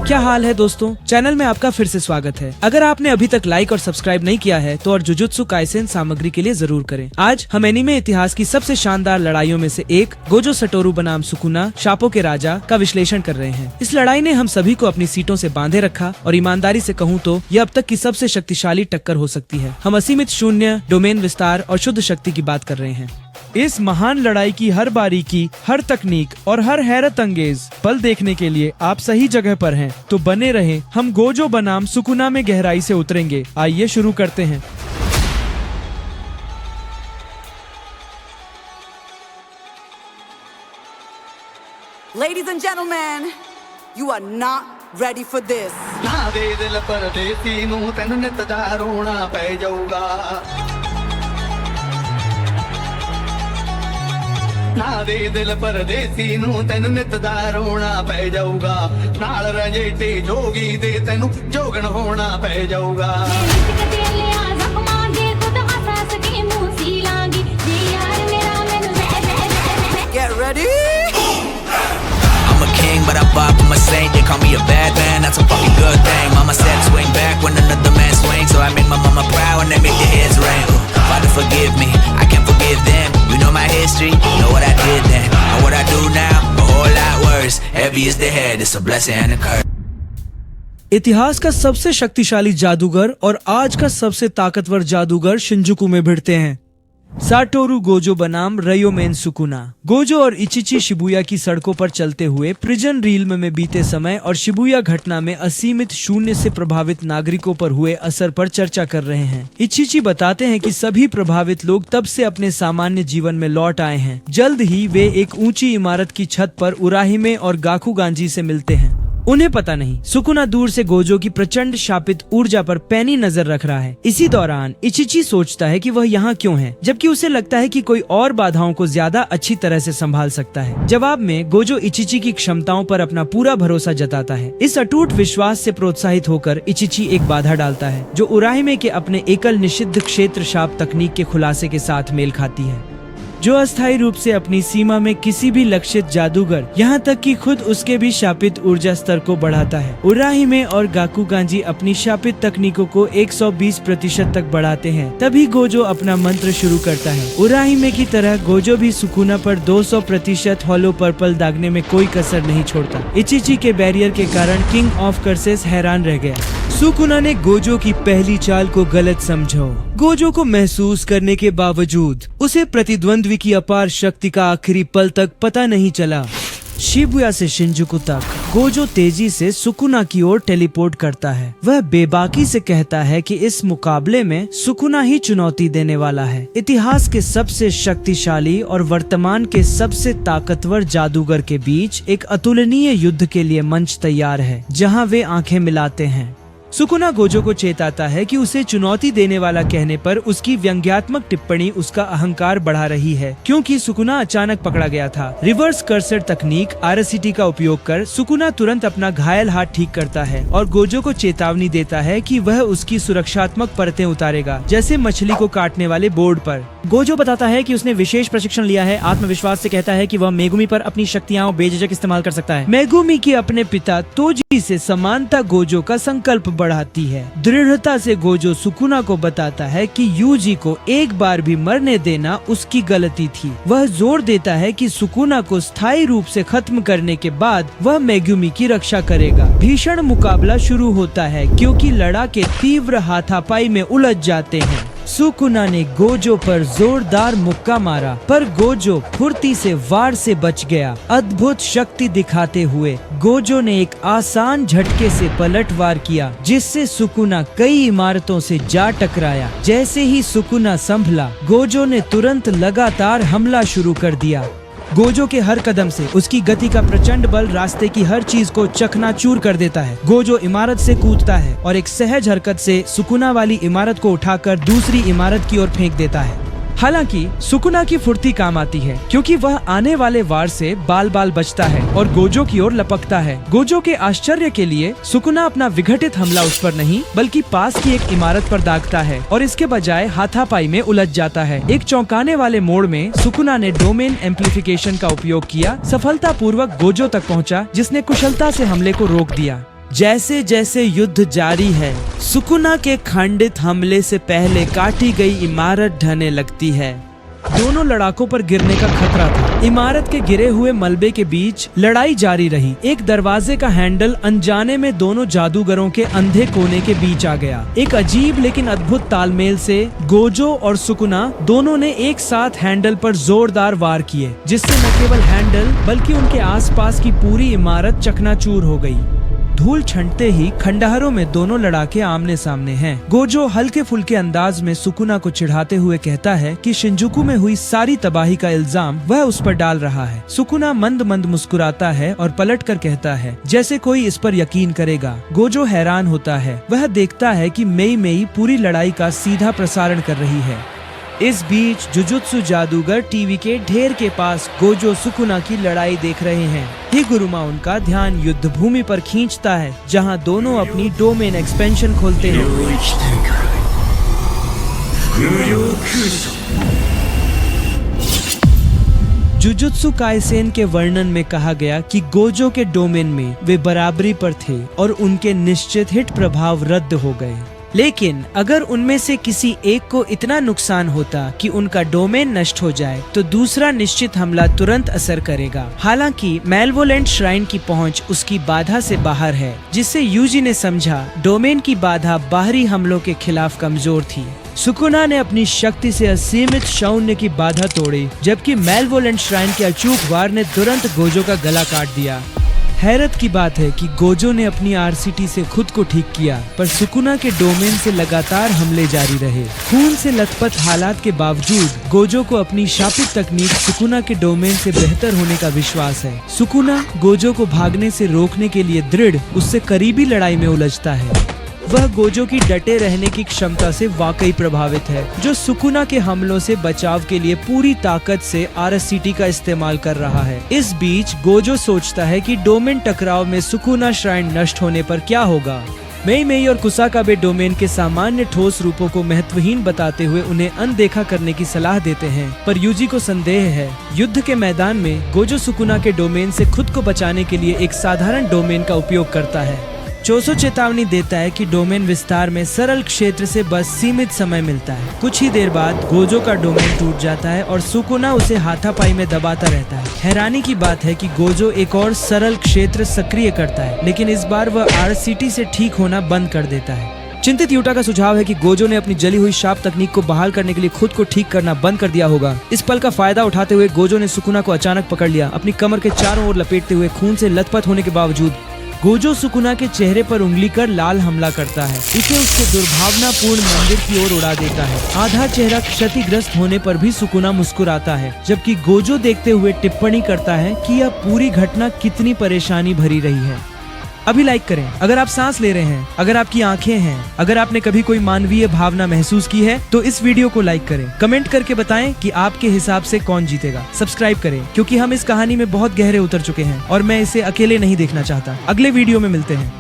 क्या हाल है दोस्तों, चैनल में आपका फिर से स्वागत है। अगर आपने अभी तक लाइक और सब्सक्राइब नहीं किया है तो और जुजुत्सु काइसेन सामग्री के लिए जरूर करें। आज हम एनीमे इतिहास की सबसे शानदार लड़ाइयों में से एक गोजो सटोरू बनाम सुकुना शापो के राजा का विश्लेषण कर रहे हैं। इस लड़ाई ने हम सभी को अपनी सीटों से बांधे रखा और ईमानदारी से कहूँ तो यह अब तक की सबसे शक्तिशाली टक्कर हो सकती है। हम असीमित शून्य, डोमेन विस्तार और शुद्ध शक्ति की बात कर रहे हैं। इस महान लड़ाई की हर बारीकी, हर तकनीक और हर हैरत अंगेज पल देखने के लिए आप सही जगह पर हैं, तो बने रहें। हम गोजो बनाम सुकुना में गहराई से उतरेंगे। आइए शुरू करते हैं। Ladies and gentlemen, you are not ready for this. ना दे दिल परदेसी नूं तैनूं नित दा रोना पै जाऊगा। ना दे दिल परदेसी नूं तैनूं नित दा रोना पै जाऊगा। नाल रजेटे जोगी दे तैनूं जोगण होना पै जाऊगा। Get ready. I'm a king, but I bop, I'm a saint. They call me a bad man, that's a fucking good thing. Mama said swing back when another man swings, so I make my mama proud when they make their heads ring. Father forgive me, I can't forgive them. You know my history, know what I did then, and what I do now, a whole lot worse. Heavy is the head, it's a blessing and a curse. इतिहास का सबसे शक्तिशाली जादूगर और आज का सबसे ताकतवर जादूगर शिंजुकू में भिड़ते हैं। साटोरू गोजो बनाम रयोमेन सुकुना। गोजो और इचिची शिबुया की सड़कों पर चलते हुए प्रिजन रील्म में बीते समय और शिबुया घटना में असीमित शून्य से प्रभावित नागरिकों पर हुए असर पर चर्चा कर रहे हैं। इचिची बताते हैं कि सभी प्रभावित लोग तब से अपने सामान्य जीवन में लौट आए हैं। जल्द ही वे एक ऊंची इमारत की छत पर उराहिमे और गाकुगांजी से मिलते हैं। उन्हें पता नहीं, सुकुना दूर से गोजो की प्रचंड शापित ऊर्जा पर पैनी नजर रख रहा है। इसी दौरान इचिची सोचता है कि वह यहाँ क्यों है, जबकि उसे लगता है कि कोई और बाधाओं को ज्यादा अच्छी तरह से संभाल सकता है। जवाब में गोजो इचिची की क्षमताओं पर अपना पूरा भरोसा जताता है। इस अटूट विश्वास से प्रोत्साहित होकर इचिची एक बाधा डालता है जो उराहिमे के अपने एकल निषिद्ध क्षेत्र शाप तकनीक के खुलासे के साथ मेल खाती है, जो अस्थायी रूप से अपनी सीमा में किसी भी लक्षित जादूगर, यहाँ तक कि खुद उसके भी शापित ऊर्जा स्तर को बढ़ाता है। उराहिमे और गाकुगांजी अपनी शापित तकनीकों को 120% तक बढ़ाते हैं। तभी गोजो अपना मंत्र शुरू करता है। उराहिमे की तरह गोजो भी सुकुना पर 200% हॉलो पर्पल दागने में कोई कसर नहीं छोड़ता। इचिची के बैरियर के कारण किंग ऑफ कर्सेस हैरान रह गया। सुकुना ने गोजो की पहली चाल को गलत समझा। गोजो को महसूस करने के बावजूद उसे प्रतिद्वंद्वी की अपार शक्ति का आखिरी पल तक पता नहीं चला। शिबुया से शिंजुकू तक गोजो तेजी से सुकुना की ओर टेलीपोर्ट करता है। वह बेबाकी से कहता है कि इस मुकाबले में सुकुना ही चुनौती देने वाला है। इतिहास के सबसे शक्तिशाली और वर्तमान के सबसे ताकतवर जादूगर के बीच एक अतुलनीय युद्ध के लिए मंच तैयार है, जहां वे आंखें मिलाते हैं। सुकुना गोजो को चेताता है कि उसे चुनौती देने वाला कहने पर उसकी व्यंग्यात्मक टिप्पणी उसका अहंकार बढ़ा रही है, क्योंकि सुकुना अचानक पकड़ा गया था। रिवर्स कर्सर तकनीक RCT का उपयोग कर सुकुना तुरंत अपना घायल हाथ ठीक करता है और गोजो को चेतावनी देता है कि वह उसकी सुरक्षात्मक परतें उतारेगा, जैसे मछली को काटने वाले बोर्ड पर। गोजो बताता है कि उसने विशेष प्रशिक्षण लिया है। आत्मविश्वास से कहता है कि वह मेगुमी पर अपनी शक्तियां बेझिझक इस्तेमाल कर सकता है। मेगुमी की अपने पिता तोजी से समानता गोजो का संकल्प बढ़ाती है। दृढ़ता से गोजो सुकुना को बताता है कि यूजी को एक बार भी मरने देना उसकी गलती थी। वह जोर देता है कि सुकुना को स्थायी रूप से खत्म करने के बाद वह मेगुमी की रक्षा करेगा। भीषण मुकाबला शुरू होता है, क्योंकि लड़ाके तीव्र हाथापाई में उलझ जाते हैं। सुकुना ने गोजो पर जोरदार मुक्का मारा, पर गोजो फुर्ती से वार से बच गया। अद्भुत शक्ति दिखाते हुए गोजो ने एक आसान झटके से पलटवार किया, जिससे सुकुना कई इमारतों से जा टकराया। जैसे ही सुकुना संभला, गोजो ने तुरंत लगातार हमला शुरू कर दिया। गोजो के हर कदम से उसकी गति का प्रचंड बल रास्ते की हर चीज को चकनाचूर कर देता है। गोजो इमारत से कूदता है और एक सहज हरकत से सुकुना वाली इमारत को उठाकर दूसरी इमारत की ओर फेंक देता है। हालांकि सुकुना की फुर्ती काम आती है, क्योंकि वह आने वाले वार से बाल बाल बचता है और गोजो की ओर लपकता है। गोजो के आश्चर्य के लिए सुकुना अपना विघटित हमला उस पर नहीं, बल्कि पास की एक इमारत पर दागता है और इसके बजाय हाथापाई में उलझ जाता है। एक चौंकाने वाले मोड़ में सुकुना ने डोमेन एम्प्लीफिकेशन का उपयोग किया, सफलतापूर्वक गोजो तक पहुंचा, जिसने कुशलता से हमले को रोक दिया। जैसे जैसे युद्ध जारी है, सुकुना के खंडित हमले से पहले काटी गई इमारत ढहने लगती है। दोनों लड़ाकों पर गिरने का खतरा था। इमारत के गिरे हुए मलबे के बीच लड़ाई जारी रही। एक दरवाजे का हैंडल अनजाने में दोनों जादूगरों के अंधे कोने के बीच आ गया। एक अजीब लेकिन अद्भुत तालमेल से गोजो और सुकुना दोनों ने एक साथ हैंडल पर जोरदार वार किए, जिससे न केवल हैंडल बल्कि उनके आसपास की पूरी इमारत चकनाचूर हो गई। धूल छंटते ही खंडहरों में दोनों लड़ाके आमने सामने हैं। गोजो हल्के फुल्के अंदाज में सुकुना को चिढ़ाते हुए कहता है कि शिंजुकू में हुई सारी तबाही का इल्जाम वह उस पर डाल रहा है। सुकुना मंद मंद मुस्कुराता है और पलट कर कहता है, जैसे कोई इस पर यकीन करेगा। गोजो हैरान होता है। वह देखता है कि मेई पूरी लड़ाई का सीधा प्रसारण कर रही है। इस बीच जुजुत्सु जादूगर टीवी के ढेर के पास गोजो सुकुना की लड़ाई देख रहे हैं। हिगुरुमा उनका ध्यान युद्ध भूमि पर खींचता है, जहां दोनों अपनी डोमेन एक्सपेंशन खोलते हैं। जुजुत्सु काइसेन के वर्णन में कहा गया कि गोजो के डोमेन में वे बराबरी पर थे और उनके निश्चित हिट प्रभाव रद्द हो गए। लेकिन अगर उनमें से किसी एक को इतना नुकसान होता कि उनका डोमेन नष्ट हो जाए, तो दूसरा निश्चित हमला तुरंत असर करेगा। हालांकि मैलवोलेंट श्राइन की पहुंच उसकी बाधा से बाहर है, जिससे यूजी ने समझा डोमेन की बाधा बाहरी हमलों के खिलाफ कमजोर थी। सुकुना ने अपनी शक्ति से असीमित शौन्य की बाधा तोड़ी, जबकि मैलवोलेंट श्राइन के अचूक वार ने तुरंत गोजो का गला काट दिया। हैरत की बात है कि गोजो ने अपनी आरसीटी से खुद को ठीक किया, पर सुकुना के डोमेन से लगातार हमले जारी रहे। खून से लथपथ हालात के बावजूद गोजो को अपनी शापित तकनीक सुकुना के डोमेन से बेहतर होने का विश्वास है। सुकुना गोजो को भागने से रोकने के लिए दृढ़ उससे करीबी लड़ाई में उलझता है। वह गोजो की डटे रहने की क्षमता से वाकई प्रभावित है, जो सुकुना के हमलों से बचाव के लिए पूरी ताकत से आरसीटी का इस्तेमाल कर रहा है। इस बीच गोजो सोचता है कि डोमेन टकराव में सुकुना श्राइन नष्ट होने पर क्या होगा। मेई और कुसाकाबे डोमेन के सामान्य ठोस रूपों को महत्वहीन बताते हुए उन्हें अनदेखा करने की सलाह देते हैं, पर यूजी को संदेह है। युद्ध के मैदान में गोजो सुकुना के डोमेन से खुद को बचाने के लिए एक साधारण डोमेन का उपयोग करता है। चोसो चेतावनी देता है कि डोमेन विस्तार में सरल क्षेत्र से बस सीमित समय मिलता है। कुछ ही देर बाद गोजो का डोमेन टूट जाता है और सुकुना उसे हाथापाई में दबाता रहता है। हैरानी की बात है कि गोजो एक और सरल क्षेत्र सक्रिय करता है, लेकिन इस बार वह आरसीटी से ठीक होना बंद कर देता है। चिंतित यूटा का सुझाव है कि गोजो ने अपनी जली हुई शाप तकनीक को बहाल करने के लिए खुद को ठीक करना बंद कर दिया होगा। इस पल का फायदा उठाते हुए गोजो ने सुकुना को अचानक पकड़ लिया, अपनी कमर के चारों ओर लपेटते हुए। खून से लथपथ होने के बावजूद गोजो सुकुना के चेहरे पर उंगली कर लाल हमला करता है। इसे उसके दुर्भावनापूर्ण मंदिर की ओर उड़ा देता है। आधा चेहरा क्षतिग्रस्त होने पर भी सुकुना मुस्कुराता है, जबकि गोजो देखते हुए टिप्पणी करता है कि यह पूरी घटना कितनी परेशानी भरी रही है। अभी लाइक करें अगर आप सांस ले रहे हैं, अगर आपकी आंखें हैं, अगर आपने कभी कोई मानवीय भावना महसूस की है तो इस वीडियो को लाइक करें। कमेंट करके बताएं कि आपके हिसाब से कौन जीतेगा। सब्सक्राइब करें, क्योंकि हम इस कहानी में बहुत गहरे उतर चुके हैं और मैं इसे अकेले नहीं देखना चाहता। अगले वीडियो में मिलते हैं।